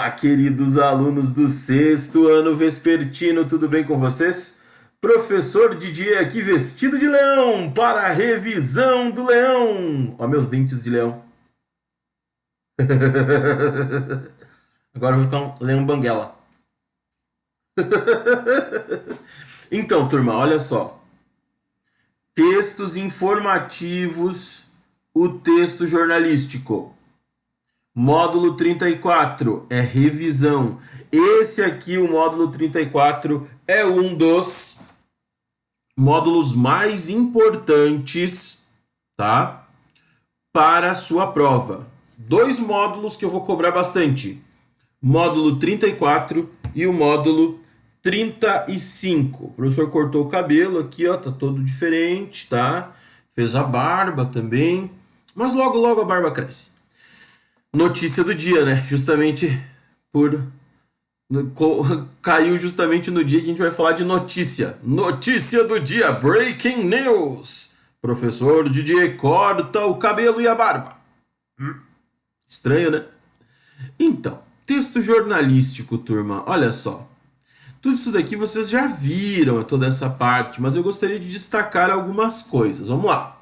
Olá, queridos alunos do sexto ano vespertino, tudo bem com vocês? Professor Didier aqui vestido de leão para a revisão do leão. Ó, meus dentes de leão. Agora eu vou ficar um leão banguela. Então, turma, olha só. Textos informativos, o texto jornalístico. Módulo 34 é revisão. Esse aqui, o módulo 34, é um dos módulos mais importantes, tá? Para a sua prova. Dois módulos que eu vou cobrar bastante. Módulo 34 e o módulo 35. O professor cortou o cabelo aqui, ó, tá todo diferente, tá? Fez a barba também, mas logo logo a barba cresce. Notícia do dia, né? Justamente por... Caiu justamente no dia que a gente vai falar de notícia. Notícia do dia, breaking news. Professor Didier corta o cabelo e a barba. Estranho, né? Então, texto jornalístico, turma. Olha só. Tudo isso daqui vocês já viram, toda essa parte, mas eu gostaria de destacar algumas coisas. Vamos lá.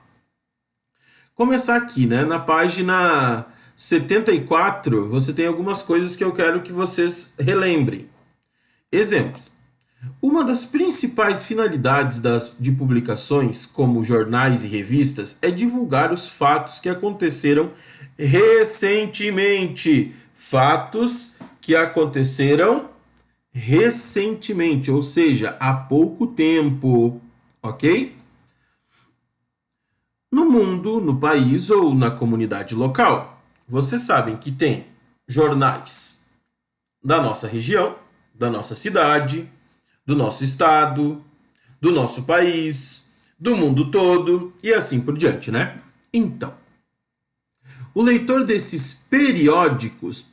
Começar aqui, né? Na página 74, você tem algumas coisas que eu quero que vocês relembrem. Exemplo. Uma das principais finalidades de publicações, como jornais e revistas, é divulgar os fatos que aconteceram recentemente. Fatos que aconteceram recentemente, ou seja, há pouco tempo, ok? No mundo, no país ou na comunidade local, vocês sabem que tem jornais da nossa região, da nossa cidade, do nosso estado, do nosso país, do mundo todo e assim por diante, né? Então, o leitor desses periódicos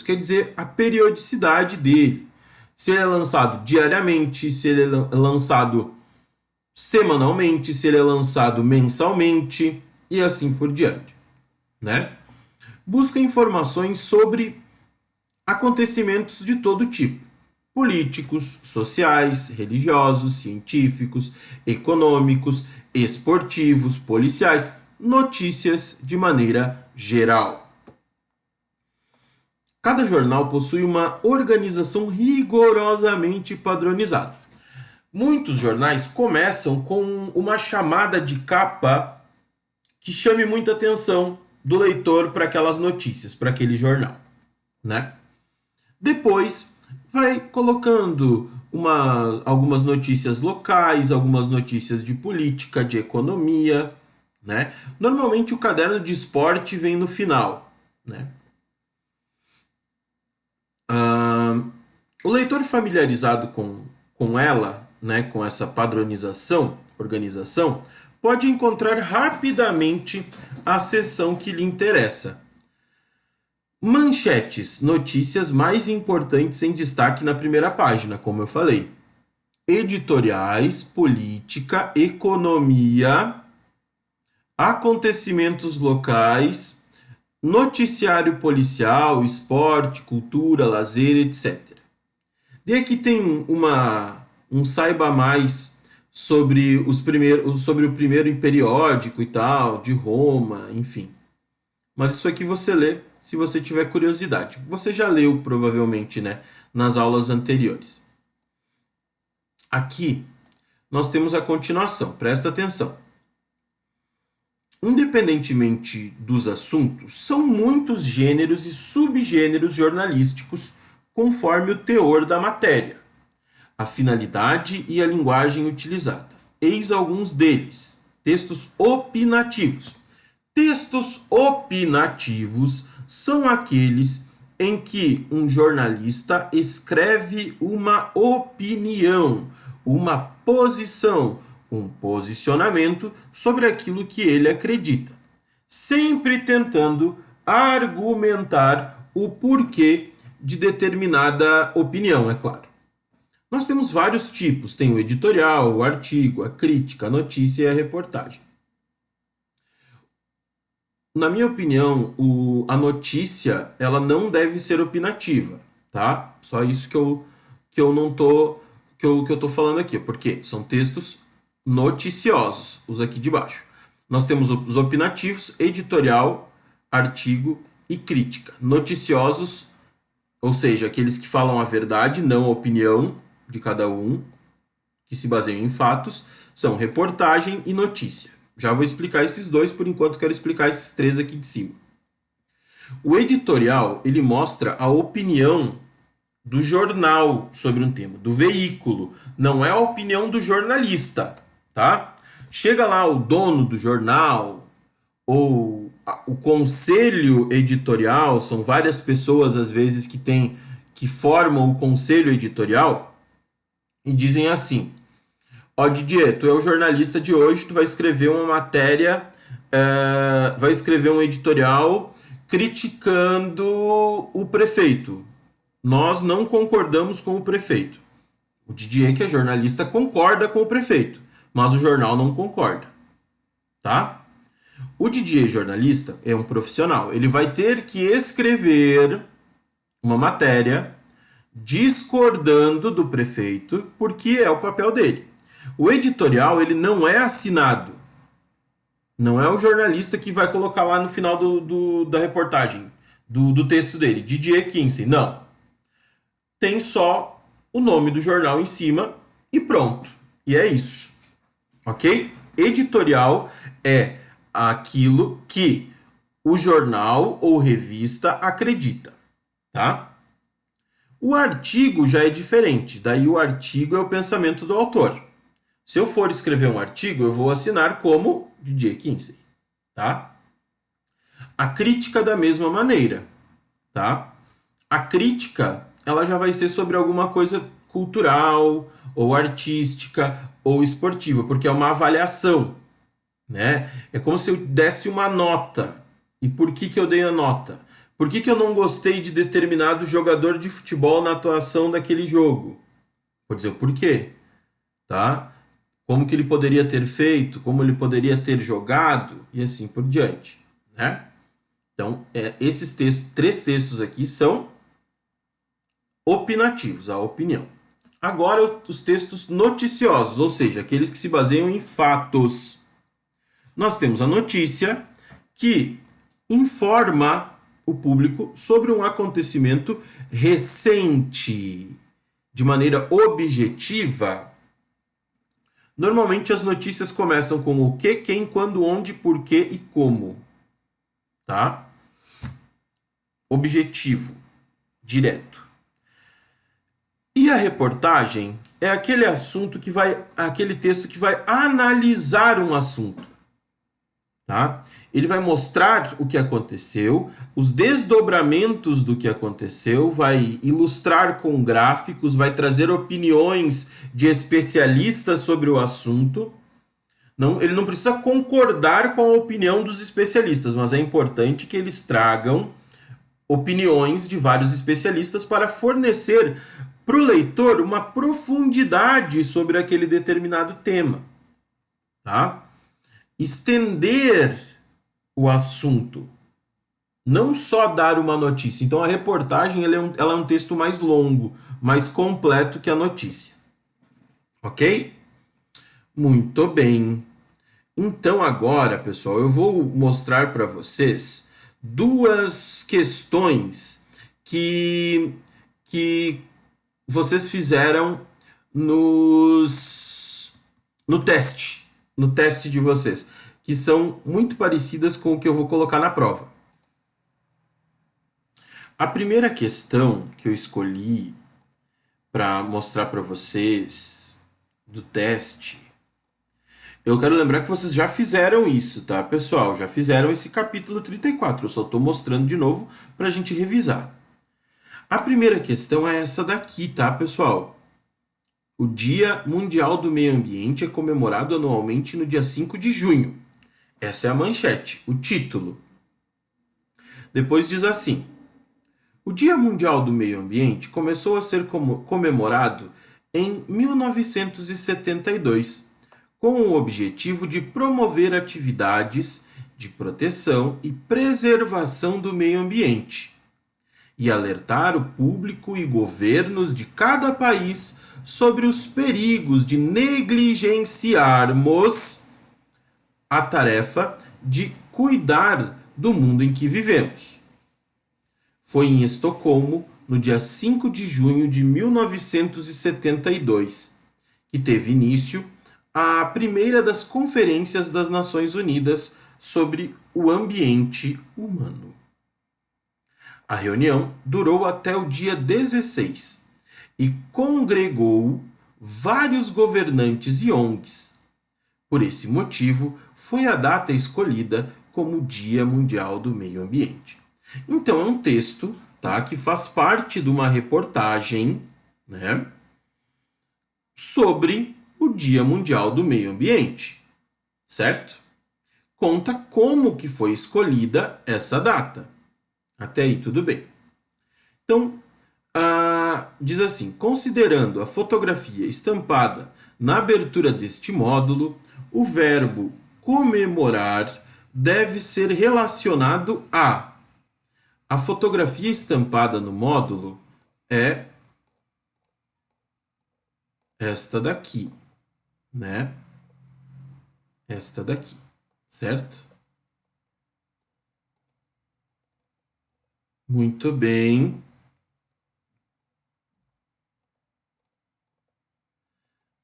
quer dizer a periodicidade dele. Se ele é lançado diariamente, se ele é lançado semanalmente, se ele é lançado mensalmente e assim por diante, né? Busca informações sobre acontecimentos de todo tipo: políticos, sociais, religiosos, científicos, econômicos, esportivos, policiais, notícias de maneira geral. Cada jornal possui uma organização rigorosamente padronizada. Muitos jornais começam com uma chamada de capa que chame muita atenção do leitor para aquelas notícias, para aquele jornal, né? Depois vai colocando algumas notícias locais, algumas notícias de política, de economia, né? Normalmente o caderno de esporte vem no final, né? O leitor familiarizado com ela, né, com essa organização, pode encontrar rapidamente a seção que lhe interessa. Manchetes, notícias mais importantes em destaque na primeira página, como eu falei. Editoriais, política, economia, acontecimentos locais, noticiário policial, esporte, cultura, lazer, etc. E aqui tem um saiba mais sobre sobre o primeiro periódico e tal, de Roma, enfim. Mas isso aqui você lê se você tiver curiosidade. Você já leu provavelmente, né, nas aulas anteriores. Aqui nós temos a continuação, presta atenção. Independentemente dos assuntos, são muitos gêneros e subgêneros jornalísticos conforme o teor da matéria, a finalidade e a linguagem utilizada. Eis alguns deles. Textos opinativos. Textos opinativos são aqueles em que um jornalista escreve uma opinião, uma posição, um posicionamento sobre aquilo que ele acredita, sempre tentando argumentar o porquê de determinada opinião, é claro. Nós temos vários tipos, tem o editorial, o artigo, a crítica, a notícia e a reportagem. Na minha opinião, a notícia ela não deve ser opinativa, tá? Só isso que eu não tô que eu tô falando aqui, porque são textos noticiosos, os aqui de baixo. Nós temos os opinativos, editorial, artigo e crítica. Noticiosos, ou seja, aqueles que falam a verdade, não a opinião de cada um, que se baseiam em fatos, são reportagem e notícia. Já vou explicar esses dois, por enquanto quero explicar esses três aqui de cima. O editorial, ele mostra a opinião do jornal sobre um tema, do veículo, não é a opinião do jornalista, tá? Chega lá o dono do jornal ou o conselho editorial, são várias pessoas às vezes que formam o conselho editorial e dizem assim: ó, Didier, tu é o jornalista de hoje, tu vai escrever uma matéria, vai escrever um editorial criticando o prefeito. Nós não concordamos com o prefeito. O Didier, que é jornalista, concorda com o prefeito, mas o jornal não concorda, tá? O Didier, jornalista, é um profissional. Ele vai ter que escrever uma matéria discordando do prefeito, porque é o papel dele. O editorial, ele não é assinado. Não é o jornalista que vai colocar lá no final da reportagem, do texto dele, Didier Kinsey. Não. Tem só o nome do jornal em cima e pronto. E é isso. Ok? Editorial é aquilo que o jornal ou revista acredita. Tá? O artigo já é diferente. Daí o artigo é o pensamento do autor. Se eu for escrever um artigo, eu vou assinar como Didier Kinsey, tá? A crítica da mesma maneira, tá? A crítica, ela já vai ser sobre alguma coisa cultural, ou artística, ou esportiva, porque é uma avaliação, né? É como se eu desse uma nota. E por que eu dei a nota? Por que eu não gostei de determinado jogador de futebol na atuação daquele jogo? Vou dizer o porquê, tá? Como que ele poderia ter feito, como ele poderia ter jogado e assim por diante, né? Então, esses três textos aqui são opinativos, a opinião. Agora, os textos noticiosos, ou seja, aqueles que se baseiam em fatos. Nós temos a notícia que informa o público sobre um acontecimento recente, de maneira objetiva. Normalmente as notícias começam com o que, quem, quando, onde, porquê e como. Tá? Objetivo, direto. E a reportagem é aquele aquele texto que vai analisar um assunto. Tá? Ele vai mostrar o que aconteceu, os desdobramentos do que aconteceu, vai ilustrar com gráficos, vai trazer opiniões de especialistas sobre o assunto. Não, ele não precisa concordar com a opinião dos especialistas, mas é importante que eles tragam opiniões de vários especialistas para fornecer para o leitor uma profundidade sobre aquele determinado tema. Tá? Estender o assunto, não só dar uma notícia. Então a reportagem ela é um texto mais longo, mais completo que a notícia. Ok? Muito bem. Então agora, pessoal, eu vou mostrar para vocês duas questões que vocês fizeram no teste de vocês, que são muito parecidas com o que eu vou colocar na prova. A primeira questão que eu escolhi para mostrar para vocês do teste, eu quero lembrar que vocês já fizeram isso, tá, pessoal? Já fizeram esse capítulo 34, eu só estou mostrando de novo para a gente revisar. A primeira questão é essa daqui, tá, pessoal? O Dia Mundial do Meio Ambiente é comemorado anualmente no dia 5 de junho. Essa é a manchete, o título. Depois diz assim: o Dia Mundial do Meio Ambiente começou a ser comemorado em 1972, com o objetivo de promover atividades de proteção e preservação do meio ambiente, e alertar o público e governos de cada país sobre os perigos de negligenciarmos a tarefa de cuidar do mundo em que vivemos. Foi em Estocolmo, no dia 5 de junho de 1972, que teve início a primeira das conferências das Nações Unidas sobre o ambiente humano. A reunião durou até o dia 16 e congregou vários governantes e ONGs. Por esse motivo, foi a data escolhida como Dia Mundial do Meio Ambiente. Então, é um texto, tá, que faz parte de uma reportagem, né, sobre o Dia Mundial do Meio Ambiente, certo? Conta como que foi escolhida essa data. Até aí, tudo bem. Então, diz assim, considerando a fotografia estampada na abertura deste módulo, o verbo comemorar deve ser relacionado a fotografia estampada no módulo é esta daqui, né? Esta daqui, certo? Muito bem.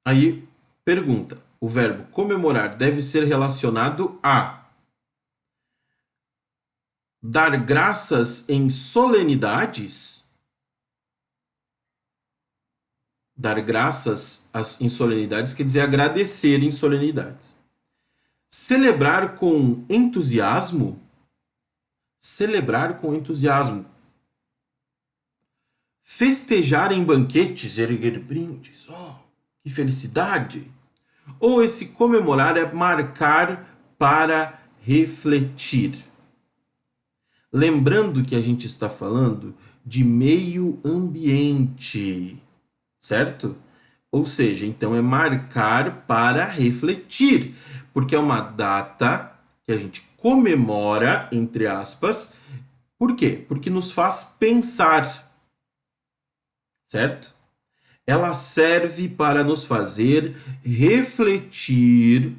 Aí, pergunta. O verbo comemorar deve ser relacionado a dar graças em solenidades? Dar graças em solenidades quer dizer agradecer em solenidades. Celebrar com entusiasmo? Celebrar com entusiasmo. Festejar em banquetes, erguer brindes. Oh, que felicidade! Ou esse comemorar é marcar para refletir. Lembrando que a gente está falando de meio ambiente, certo? Ou seja, então é marcar para refletir, porque é uma data que a gente comemora, entre aspas. Por quê? Porque nos faz pensar, certo? Ela serve para nos fazer refletir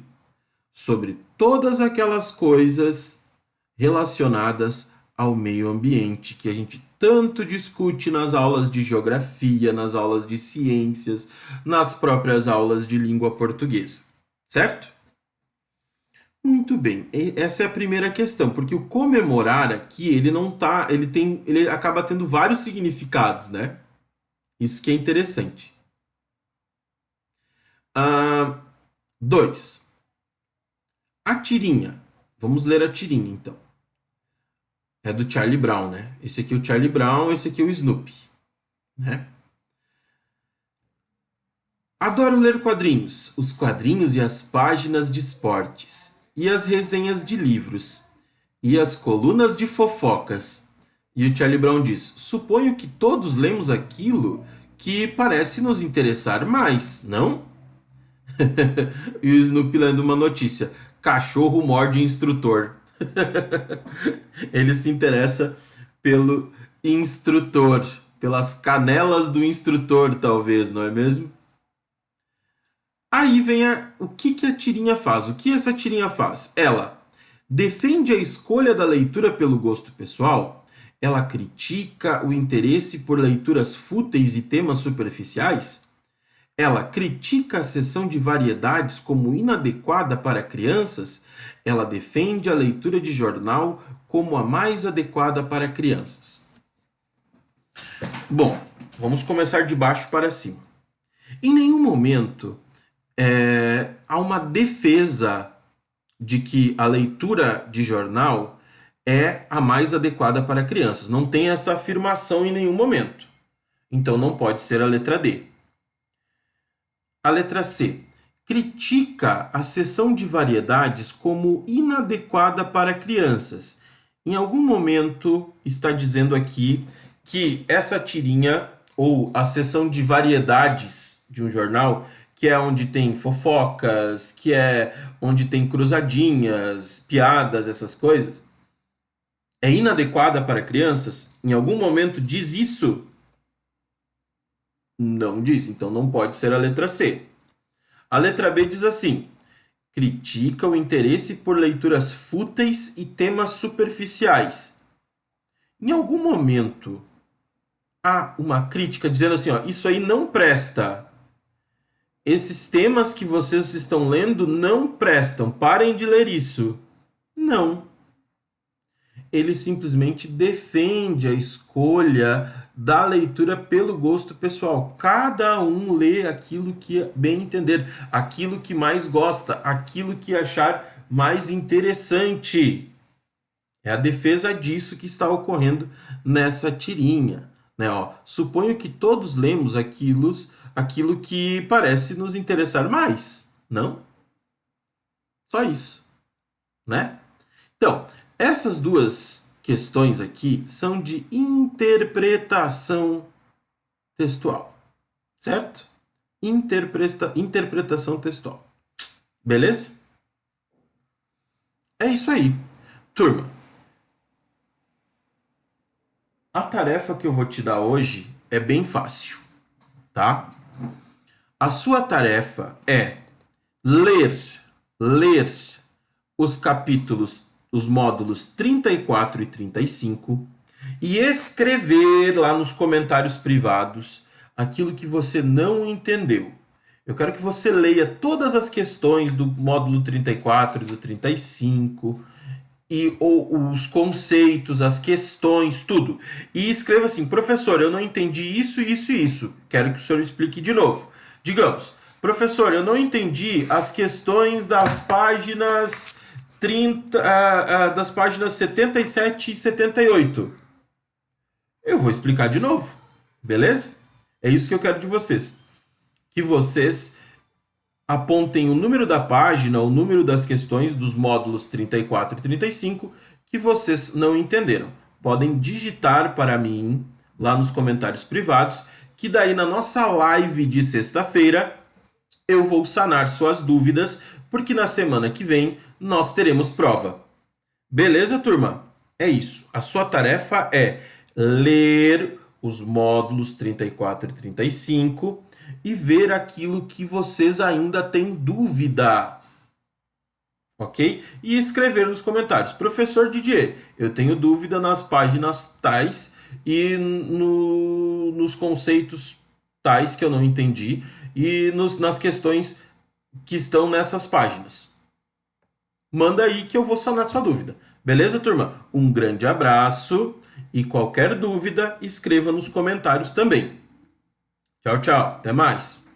sobre todas aquelas coisas relacionadas ao meio ambiente que a gente tanto discute nas aulas de geografia, nas aulas de ciências, nas próprias aulas de língua portuguesa, certo? Muito bem, essa é a primeira questão, porque o comemorar aqui, ele acaba tendo vários significados, né? Isso que é interessante. 2. A tirinha. Vamos ler a tirinha, então. É do Charlie Brown, né? Esse aqui é o Charlie Brown, esse aqui é o Snoopy, né? Adoro ler quadrinhos. Os quadrinhos e as páginas de esportes. E as resenhas de livros. E as colunas de fofocas. E o Charlie Brown diz, suponho que todos lemos aquilo que parece nos interessar mais, não? E o Snoopy lendo uma notícia. Cachorro morde instrutor. Ele se interessa pelo instrutor, pelas canelas do instrutor, talvez, não é mesmo? Aí vem o que a tirinha faz? O que essa tirinha faz? Ela defende a escolha da leitura pelo gosto pessoal, ela critica o interesse por leituras fúteis e temas superficiais, ela critica a seção de variedades como inadequada para crianças, ela defende a leitura de jornal como a mais adequada para crianças. Bom, vamos começar de baixo para cima. Em nenhum momento há uma defesa de que a leitura de jornal é a mais adequada para crianças. Não tem essa afirmação em nenhum momento. Então não pode ser a letra D. A letra C. Critica a seção de variedades como inadequada para crianças. Em algum momento está dizendo aqui que essa tirinha ou a seção de variedades de um jornal que é onde tem fofocas, que é onde tem cruzadinhas, piadas, essas coisas, é inadequada para crianças? Em algum momento diz isso? Não diz, então não pode ser a letra C. A letra B diz assim: critica o interesse por leituras fúteis e temas superficiais. Em algum momento há uma crítica dizendo assim, ó, isso aí não presta. Esses temas que vocês estão lendo não prestam. Parem de ler isso. Não. Ele simplesmente defende a escolha da leitura pelo gosto pessoal. Cada um lê aquilo que bem entender, aquilo que mais gosta, aquilo que achar mais interessante. É a defesa disso que está ocorrendo nessa tirinha. Né? Ó, suponho que todos lemos aquilo que parece nos interessar mais, não? Só isso, né? Então, essas duas questões aqui são de interpretação textual, certo? Interpretação textual. Beleza? É isso aí. Turma, a tarefa que eu vou te dar hoje é bem fácil, tá? A sua tarefa é ler os capítulos, os módulos 34 e 35 e escrever lá nos comentários privados aquilo que você não entendeu. Eu quero que você leia todas as questões do módulo 34 e do 35 e os conceitos, as questões, tudo. E escreva assim: professor, eu não entendi isso, isso e isso. Quero que o senhor explique de novo. Digamos, professor, eu não entendi as questões das páginas 30, das páginas 77 e 78. Eu vou explicar de novo, beleza? É isso que eu quero de vocês. Que vocês apontem o número da página, o número das questões dos módulos 34 e 35 que vocês não entenderam. Podem digitar para mim lá nos comentários privados, que daí na nossa live de sexta-feira eu vou sanar suas dúvidas, porque na semana que vem nós teremos prova. Beleza, turma? É isso. A sua tarefa é ler os módulos 34 e 35 e ver aquilo que vocês ainda têm dúvida. Ok? E escrever nos comentários: professor Didier, eu tenho dúvida nas páginas tais e nos conceitos tais que eu não entendi e nas questões que estão nessas páginas. Manda aí que eu vou sanar sua dúvida. Beleza, turma? Um grande abraço e qualquer dúvida, escreva nos comentários também. Tchau, tchau. Até mais.